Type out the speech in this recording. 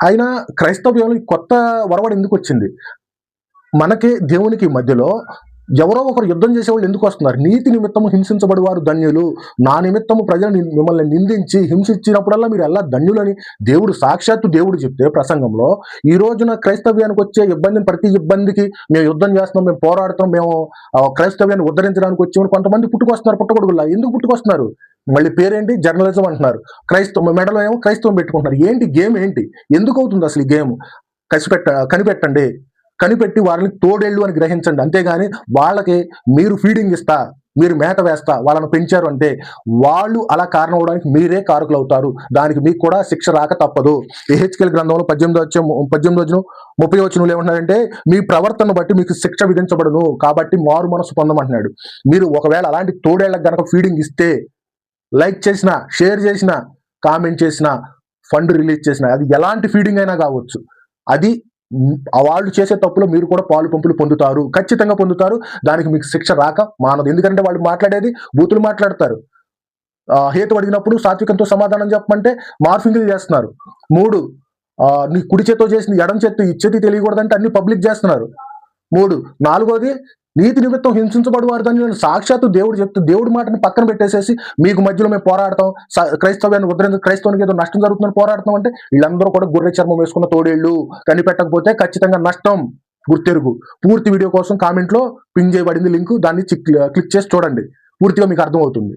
అయినా క్రైస్తవ్యంలో ఈ కొత్త వరవడి ఎందుకు వచ్చింది? మనకి దేవునికి మధ్యలో ఎవరో ఒకరు యుద్ధం చేసేవాళ్ళు ఎందుకు వస్తున్నారు? నీతి నిమిత్తము హింసించబడి వారు ధన్యులు, నా నిమిత్తము ప్రజలు మిమ్మల్ని నిందించి హింసించినప్పుడల్లా మీరు ఎలా ధన్యులని దేవుడు సాక్షాత్తు దేవుడు చెప్తే ప్రసంగంలో, ఈ రోజున క్రైస్తవ్యానికి వచ్చే ఇబ్బందిని, ప్రతి ఇబ్బందికి మేము యుద్ధం చేస్తున్నాం, మేము పోరాడుతాం, మేము క్రైస్తవ్యాన్ని ఉద్ధరించడానికి వచ్చి కొంతమంది పుట్టుకొస్తున్నారు పుట్టగొడుగులా. ఎందుకు పుట్టుకొస్తున్నారు? మళ్ళీ పేరేంటి? జర్నలిజం అంటున్నారు. మెడలో ఏమో క్రైస్తవం పెట్టుకుంటున్నారు. ఏంటి గేమ్? ఏంటి? ఎందుకు అవుతుంది అసలు ఈ గేమ్? కనిపెట్టండి. కనిపెట్టి వారిని తోడేళ్ళు అని గ్రహించండి. అంతేగాని వాళ్ళకి మీరు ఫీడింగ్ ఇస్తా, మీరు మేత వేస్తా వాళ్ళని పెంచారు అంటే వాళ్ళు అలా కారణం అవడానికి మీరే కారకులు అవుతారు. దానికి మీకు కూడా శిక్ష రాక తప్పదు. యెహెజ్కేలు గ్రంథంలో 18:30 ఏమంటున్నారంటే, మీ ప్రవర్తన బట్టి మీకు శిక్ష విధించబడును, కాబట్టి మారు మనసు పొందమంటున్నాడు. మీరు ఒకవేళ అలాంటి తోడేళ్లకు గనక ఫీడింగ్ ఇస్తే, లైక్ చేసినా, షేర్ చేసినా, కామెంట్ చేసినా, ఫండ్ రిలీజ్ చేసినా, అది ఎలాంటి ఫీడింగ్ అయినా కావచ్చు, అది వాళ్ళు చేసే తప్పులో మీరు కూడా పాలు పంపులు పొందుతారు, ఖచ్చితంగా పొందుతారు. దానికి మీకు శిక్ష రాక మానదు. ఎందుకంటే వాళ్ళు మాట్లాడేది బూతులు మాట్లాడతారు. హేతు అడిగినప్పుడు సాత్వికంతో సమాధానం చెప్పమంటే మార్ఫింగ్లు చేస్తున్నారు. 3 నీ కుడి చేత్తో చేసింది ఎడం చేత్తో ఇచ్చేది తెలియకూడదంటే అన్ని పబ్లిక్ చేస్తున్నారు. 3 4వది నీతి నిమిత్తం హింసించబడి వారు దాన్ని సాక్షాత్తు దేవుడు చెప్తే, దేవుడి మాటని పక్కన పెట్టేసేసి మీకు మధ్యలో మేము పోరాడతాం, క్రైస్తవ్యాన్ని క్రైస్తవానికి ఏదో నష్టం జరుగుతుందని పోరాడతాం అంటే, వీళ్ళందరూ కూడా గొర్రె చర్మం వేసుకున్న తోడేళ్ళు. కనిపెట్టకపోతే ఖచ్చితంగా నష్టం, గుర్తెరుగు. పూర్తి వీడియో కోసం కామెంట్లో పింగ్ చేయబడింది లింక్, దాన్ని క్లిక్ చేసి చూడండి, పూర్తిగా మీకు అర్థమవుతుంది.